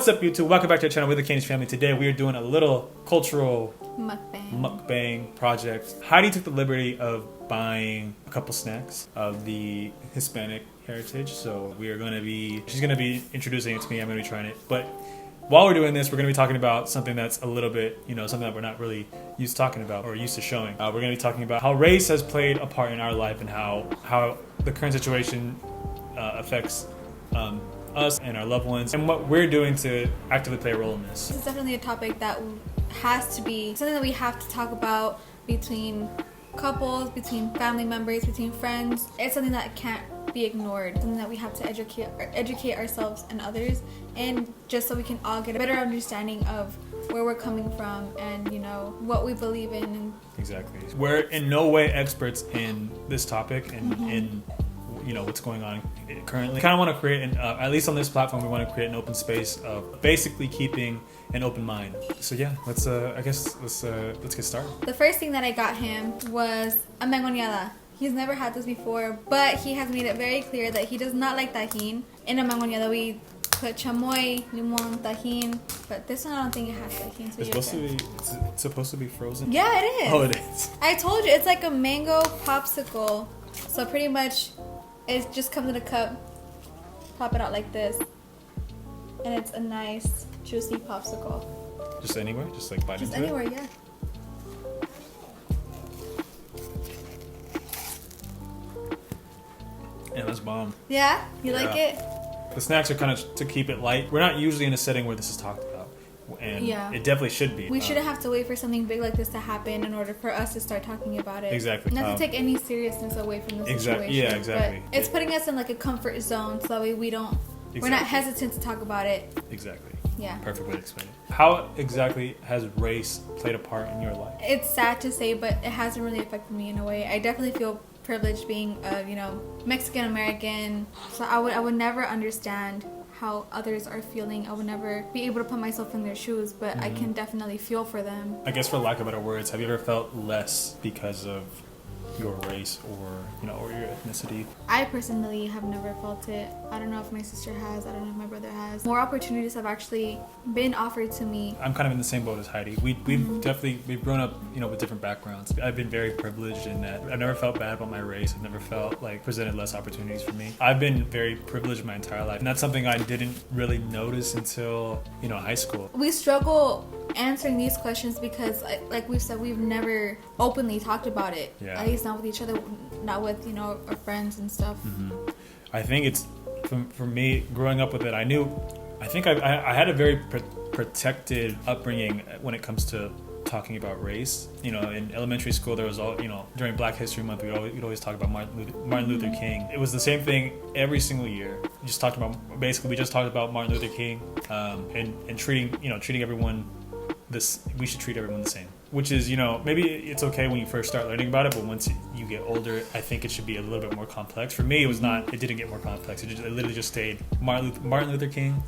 What's up, YouTube? Welcome back to our channel with the Candice family. Today we are doing a little cultural mukbang project. Heidi took the liberty of buying a couple snacks of the Hispanic heritage, so she's going to be introducing it to me. I'm going to be trying it, but while we're doing this, we're going to be talking about something that's a little bit, something that we're not really used to talking about or used to showing. We're going to be talking about how race has played a part in our life and how the current situation affects us and our loved ones, and what we're doing to actively play a role in this. This is definitely a topic that has to be something that we have to talk about between couples, between family members, between friends. It's something that can't be ignored, something that we have to educate ourselves and others, and just so we can all get a better understanding of where we're coming from and what we believe in. Exactly. We're in no way experts in this topic and in what's going on currently. We kind of want to create at least on this platform, we want to create an open space of basically keeping an open mind. So yeah, let's get started. The first thing that I got him was a mangoneada. He's never had this before, but he has made it very clear that he does not like tajin. In a mangoneada, we put chamoy, limon, tajin, but this one I don't think it has tajin. So it's supposed to be frozen? Yeah, it is. Oh, it is. I told you, it's like a mango popsicle. So pretty much it just comes in a cup, pop it out like this, and it's a nice, juicy popsicle. Just anywhere? Just like bite into it? Just anywhere, yeah. Yeah, that's bomb. Yeah? You like it? The snacks are kind of to keep it light. We're not usually in a setting where this is talked about. And it definitely should be. We shouldn't have to wait for something big like this to happen in order for us to start talking about it. Exactly. Not to take any seriousness away from the situation. Yeah, exactly. But it's putting us in like a comfort zone, so that way we're not hesitant to talk about it. Exactly. Yeah. Perfect way to explain it. How exactly has race played a part in your life? It's sad to say, but it hasn't really affected me in a way. I definitely feel privileged being Mexican American. So I would never understand how others are feeling. I would never be able to put myself in their shoes, but I can definitely feel for them. I guess for lack of better words, have you ever felt less because of your race or your ethnicity? I personally have never felt it. I don't know if my sister has. I don't know if my brother has. More opportunities have actually been offered to me. I'm kind of in the same boat as Heidi. We've grown up with different backgrounds. I've been very privileged in that I've never felt bad about my race. I've never felt like presented less opportunities for me. I've been very privileged my entire life, and that's something I didn't really notice until high school. We struggle answering these questions because, like we've said, we've never openly talked about it. Yeah. At least not with each other, not with our friends and stuff. I think it's for me growing up with it. I think I had a very protected upbringing when it comes to talking about race. In elementary school, there was during Black History Month, we'd always talk about Martin Luther King. It was the same thing every single year. We just talked about Martin Luther King and treating everyone. We should treat everyone the same, which is maybe it's okay when you first start learning about it, but once you get older, I think it should be a little bit more complex. For me, it didn't get more complex. It literally just stayed Martin Luther King,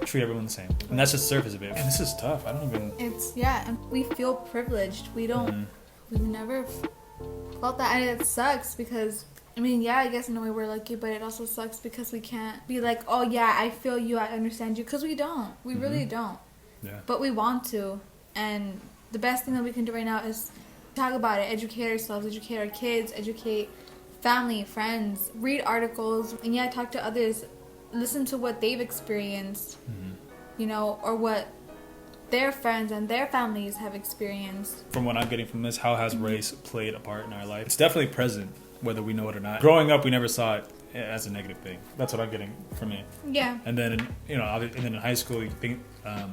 treat everyone the same, and that's just surface of it. And this is tough. And we feel privileged. We've never felt that, and it sucks because I guess in a way we're lucky, but it also sucks because we can't be like, oh yeah, I feel you, I understand you, because we don't. We really don't. Yeah. But we want to, and the best thing that we can do right now is talk about it, educate ourselves, educate our kids, educate family, friends, read articles, and talk to others, listen to what they've experienced, or what their friends and their families have experienced. From what I'm getting from this, how has race played a part in our life? It's definitely present, whether we know it or not. Growing up, we never saw it as a negative thing. That's what I'm getting from it. Yeah. And then in high school,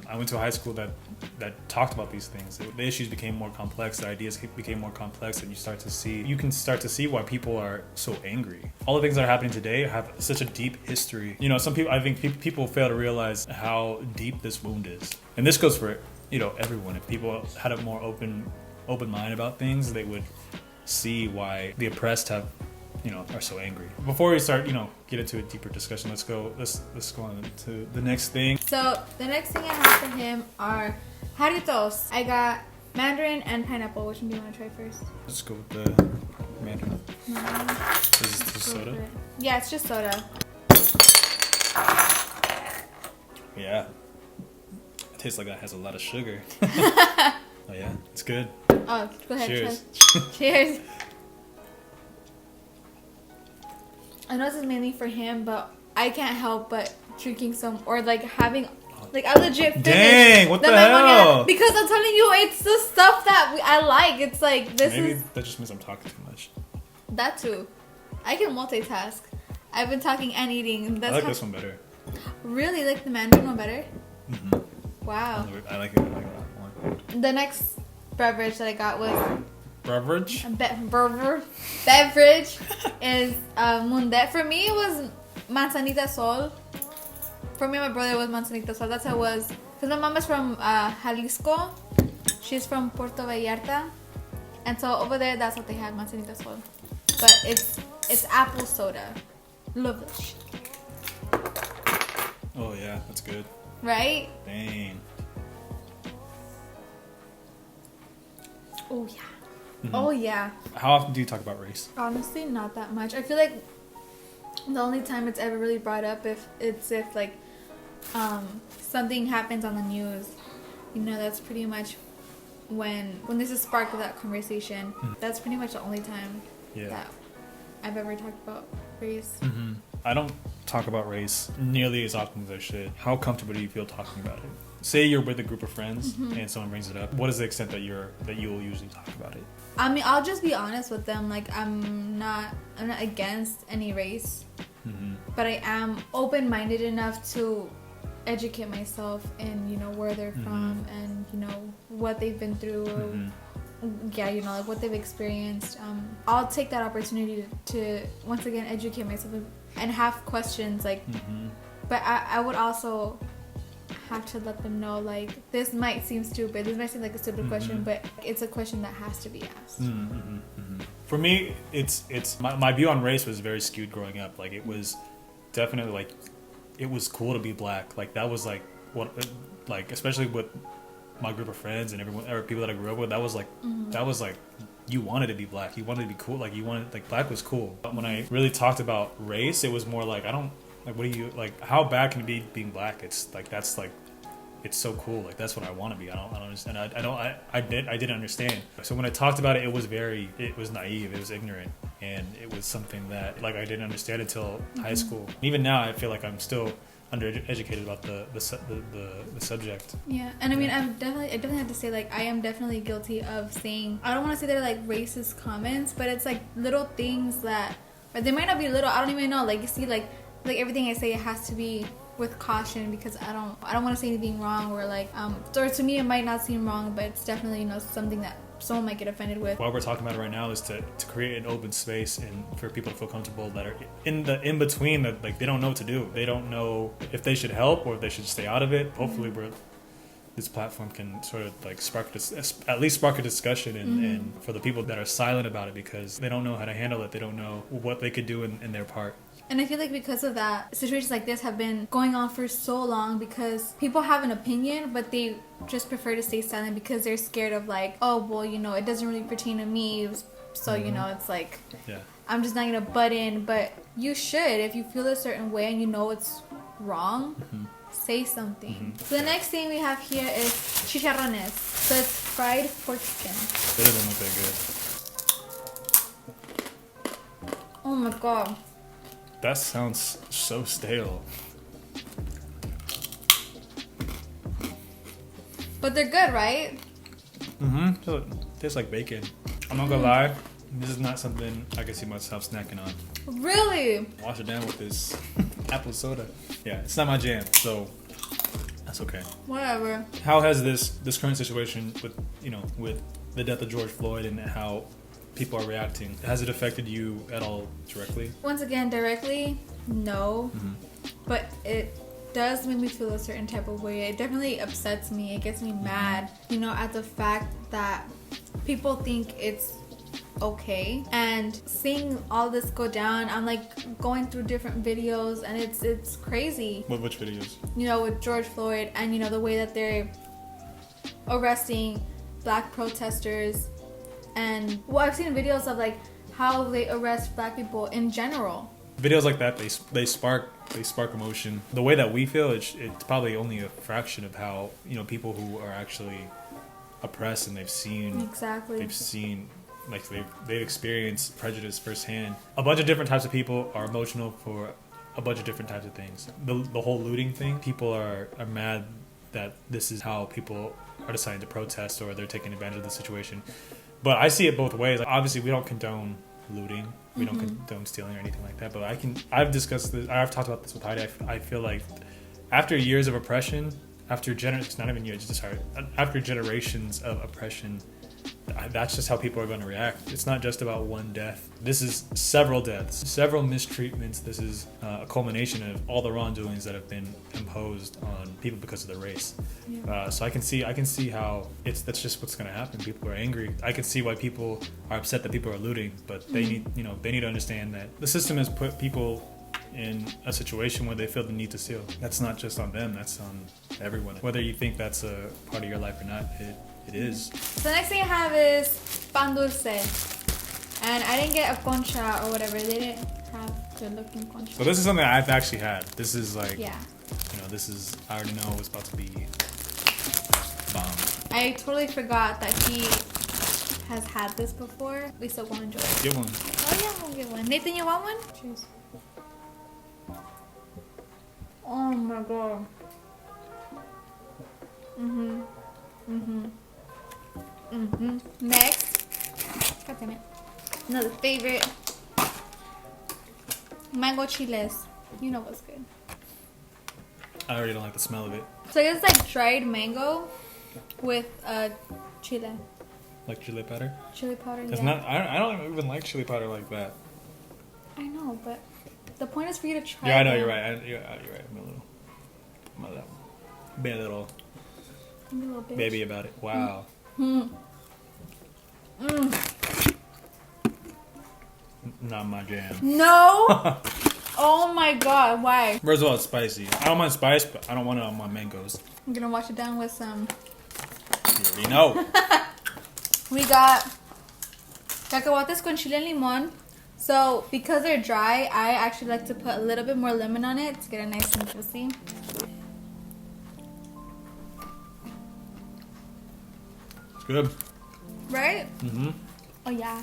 I went to a high school that talked about these things. The issues became more complex. The ideas became more complex, and you can start to see why people are so angry. All the things that are happening today have such a deep history. I think people fail to realize how deep this wound is. And this goes for everyone. If people had a more open mind about things, they would see why the oppressed are so angry. Before we start, get into a deeper discussion, let's go on to the next thing. So the next thing I have for him are jarritos. I got mandarin and pineapple. Which one do you want to try first? Let's go with the mandarin. Is this soda? Yeah, it's just soda. Yeah. tastes like that has a lot of sugar. Oh yeah, it's good. Oh, go ahead. Cheers. Cheers. I know this is mainly for him, but I can't help but drinking some or like having. Like I legit finished. Dang, what the hell? Because I'm telling you, it's the stuff that I like. It's like this Maybe is. that just means I'm talking too much. That too. I can multitask. I've been talking and eating. I like this one better. Really like the Mandarin one better? Mm-hmm. Wow. I like it. I like that one. The next beverage that I got was Beverage? beverage is Mundet. For me, it was Manzanita Sol. For me and my brother, it was Manzanita Sol. That's how it was. Because my mom is from Jalisco. She's from Puerto Vallarta. And so over there, that's what they had, Manzanita Sol. But it's apple soda. Love this shit. Oh yeah, that's good. Right? Dang. Oh yeah. Mm-hmm. Oh yeah. How often do you talk about race? Honestly, not that much. I feel like the only time it's ever really brought up if like something happens on the news. You know, that's pretty much when there's a spark of that conversation. That's pretty much the only time that I've ever talked about race. Mm-hmm. I don't talk about race nearly as often as I should. How comfortable do you feel talking about it? Say you're with a group of friends and someone brings it up. What is the extent that you'll usually talk about it? I mean, I'll just be honest with them. Like, I'm not against any race, but I am open-minded enough to educate myself in, you know, where they're from and, you know, what they've been through. Yeah, you know, like what they've experienced. I'll take that opportunity to once again educate myself and have questions. Like, but I would also have to let them know, like, this might seem stupid. This might seem like a stupid question, but it's a question that has to be asked. For me, it's my view on race was very skewed growing up. Like, it was definitely like it was cool to be black. Like, that was like what, like, especially with my group of friends and everyone or people that I grew up with, that was like you wanted to be black, you wanted to be cool, like you wanted, like, black was cool. But when I really talked about race, it was more like, I don't like, what do you like, how bad can it be being black? It's like, that's like, it's so cool, like that's what I want to be. I don't understand. I didn't understand. So when I talked about it, it was naive, it was ignorant, and it was something that, like, I didn't understand until high school. Even now, I feel like I'm still undereducated about the subject. Yeah, and I mean, I definitely have to say, like, I am definitely guilty of saying, I don't want to say they're like racist comments, but it's like little things that, or they might not be little, I don't even know. Like, you see, like everything I say, it has to be with caution, because I don't want to say anything wrong, or like or to me it might not seem wrong, but it's definitely, you know, something that someone might get offended with. What we're talking about right now is to create an open space and for people to feel comfortable that are in between, that, like, they don't know what to do. They don't know if they should help or if they should stay out of it. Hopefully this platform can sort of like at least spark a discussion and for the people that are silent about it because they don't know how to handle it. They don't know what they could do in their part. And I feel like because of that, situations like this have been going on for so long because people have an opinion, but they just prefer to stay silent because they're scared of, like, oh, well, you know, it doesn't really pertain to me. So, you know, it's like, I'm just not going to butt in. But you should. If you feel a certain way and you know it's wrong, say something. So the next thing we have here is chicharrones. So it's fried pork skin. It doesn't look that good. Oh my god. That sounds so stale. But they're good, right? So it tastes like bacon. I'm not gonna lie, this is not something I can see myself snacking on. Really? Wash it down with this apple soda. Yeah, it's not my jam, so that's okay. Whatever. How has this current situation with the death of George Floyd and how people are reacting, has it affected you at all directly? Once again, directly, no. But it does make me feel a certain type of way. It definitely upsets me. It gets me mad, you know, at the fact that people think it's okay. And seeing all this go down, I'm like going through different videos and it's crazy. Which videos? You know, with George Floyd and, you know, the way that they're arresting black protesters. And, well, I've seen videos of, like, how they arrest black people in general. videos like that, they spark emotion. The way that we feel, it's probably only a fraction of how, you know, people who are actually oppressed and they've seen like they've experienced prejudice firsthand. A bunch of different types of people are emotional for a bunch of different types of things. The whole looting thing, people are mad that this is how people are deciding to protest, or they're taking advantage of the situation. But I see it both ways. Like, obviously, we don't condone looting. We don't condone stealing or anything like that. But I've discussed this. I've talked about this with Heidi. I feel like after years of oppression, after generations of oppression, that's just how people are going to react. It's not just about one death. This is several deaths, several mistreatments. This is a culmination of all the wrongdoings that have been imposed on people because of their race. Yeah. So I can see how that's just what's going to happen. People are angry. I can see why people are upset that people are looting, but they need to understand that the system has put people in a situation where they feel the need to steal. That's not just on them. That's on everyone. Whether you think that's a part of your life or not, it is. So the next thing I have is pan dulce. And I didn't get a concha or whatever. They didn't have good looking concha. So this is something I've actually had. This is like, yeah. I already know it's about to be bomb. I totally forgot that he has had this before. We still want to enjoy it. Get one. Oh yeah, we'll get one. Nathan, you want one? Cheers. Oh my god. Next. God damn it. Another favorite. Mango chiles. You know what's good. I already don't like the smell of it. So I guess it's like dried mango with chile. Like chili powder? Chili powder, it's yeah. Not. I don't even like chili powder like that. I know, but the point is for you to try. Yeah, I know, you're right. You're right. Be a little baby about it. Wow. Not my jam. No. Oh my god, why? First of all, it's spicy. I don't mind spice, but I don't want it on my mangoes. I'm gonna wash it down with some. You already know. We got cacahuates con chile and limon. So because they're dry, I actually like to put a little bit more lemon on it to get it nice and juicy. It's good. Right? Mm-hmm. Oh yeah.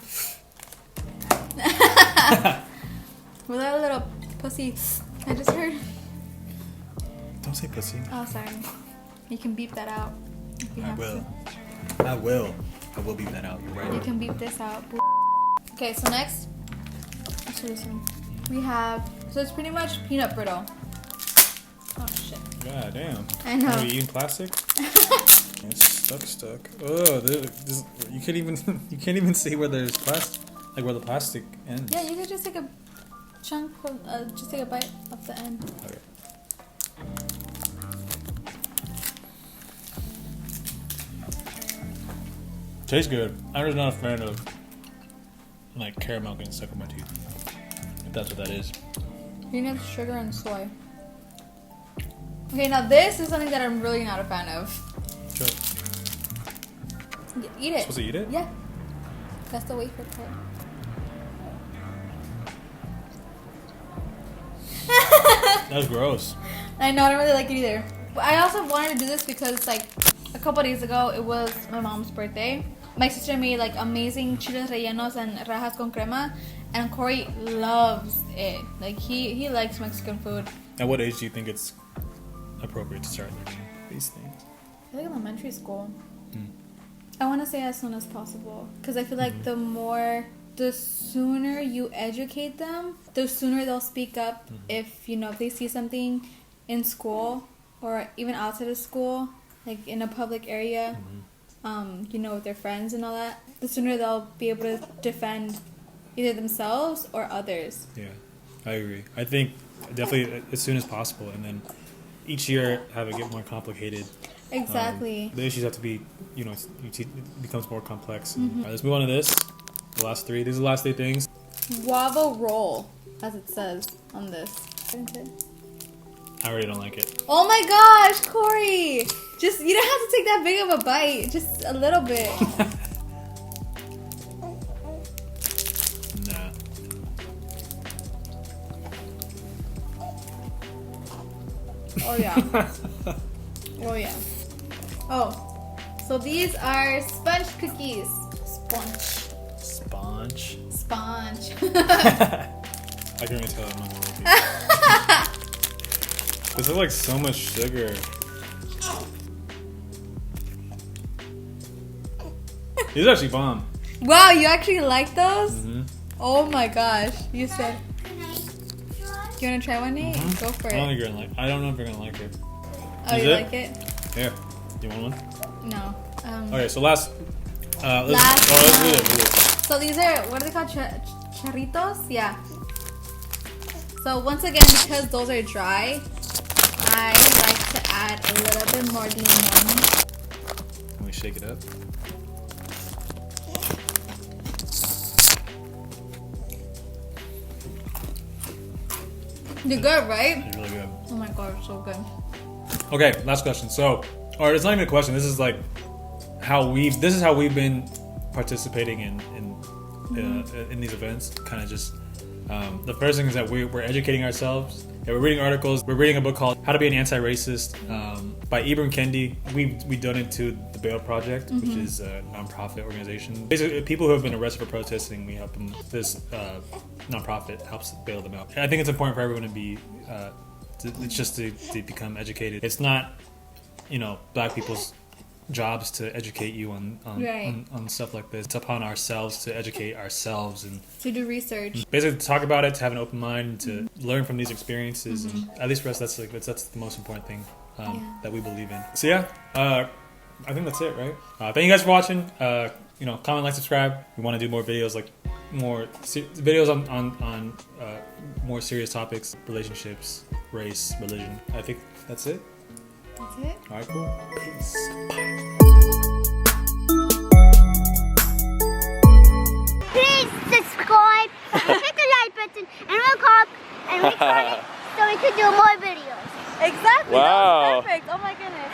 With that little pussy I just heard. Don't say pussy. Oh, sorry. You can beep that out. If you I have will. to. I will beep that out. You're right. You can beep this out. Okay, so next, let's do this one. We have, so it's pretty much peanut brittle. Oh shit. God damn. I know. Are you eating plastic? It's stuck. Oh, you can't even see where there's plastic, like where the plastic ends. Yeah, you could just take a chunk of, just take a bite off the end. Okay. Tastes good. I'm just not a fan of like caramel getting stuck in my teeth. If that's what that is. You need sugar and soy. Okay, now this is something that I'm really not a fan of. Sure. Eat it. Supposed to eat it? Yeah. That's the wafer part. That's gross. I know, I don't really like it either. But I also wanted to do this because, like, a couple days ago, it was my mom's birthday. My sister made, like, amazing chiles rellenos and rajas con crema, and Corey loves it. Like, he likes Mexican food. At what age do you think it's appropriate to start learning these things? I think elementary school. I want to say as soon as possible, because I feel like the sooner you educate them, the sooner they'll speak up if they see something in school or even outside of school, like in a public area, with their friends and all that. The sooner they'll be able to defend either themselves or others. Yeah, I agree. I think definitely as soon as possible, and then each year have it get more complicated. Exactly. The issues have to be, it becomes more complex. All right, let's move on to this. The last three. These are the last three things. Guava roll, as it says on this. I already don't like it. Oh my gosh, Corey! You don't have to take that big of a bite. Just a little bit. Nah. Oh yeah. Oh yeah. Oh, so these are sponge cookies. Sponge. Sponge. I can really tell I'm not working. This is like so much sugar. These are actually bomb. Wow, you actually like those? Mm-hmm. Oh my gosh. You said. You wanna try one, Nate? Mm-hmm. Go for I don't it. think you're gonna like. I don't know if you're gonna like it. Oh, Is you it? like it? Here, you want one? No. Okay, so let's do this. So these are, what are they called? Charritos? Yeah. So once again, because those are dry, I like to add a little bit more limon. Can we shake it up? They're good, right? It's really good. Oh my god, it's so good. Okay, last question. So, or it's not even a question. This is like this is how we've been participating in these events. Kind of just the first thing is that we're educating ourselves. Yeah, we're reading articles. We're reading a book called How to Be an Anti-Racist by Ibram Kendi. We donated to the Bail Project, which is a nonprofit organization. Basically, people who have been arrested for protesting, we help them. This nonprofit helps bail them out. I think it's important for everyone to be, it's just to become educated. It's not, Black people's jobs to educate you on stuff like this. It's upon ourselves to educate ourselves and To do research. basically to talk about it, to have an open mind, to learn from these experiences, and at least for us, that's the most important thing that we believe in. So yeah, I think that's it, right? Thank you guys for watching. Comment, like, subscribe. We want to do more videos, like more videos on more serious topics, relationships, race, religion. I think that's it. That's it. All right, cool. Peace. Please subscribe, hit the like button, and record it so we can do more videos. Exactly. Wow. That was perfect. Oh my god.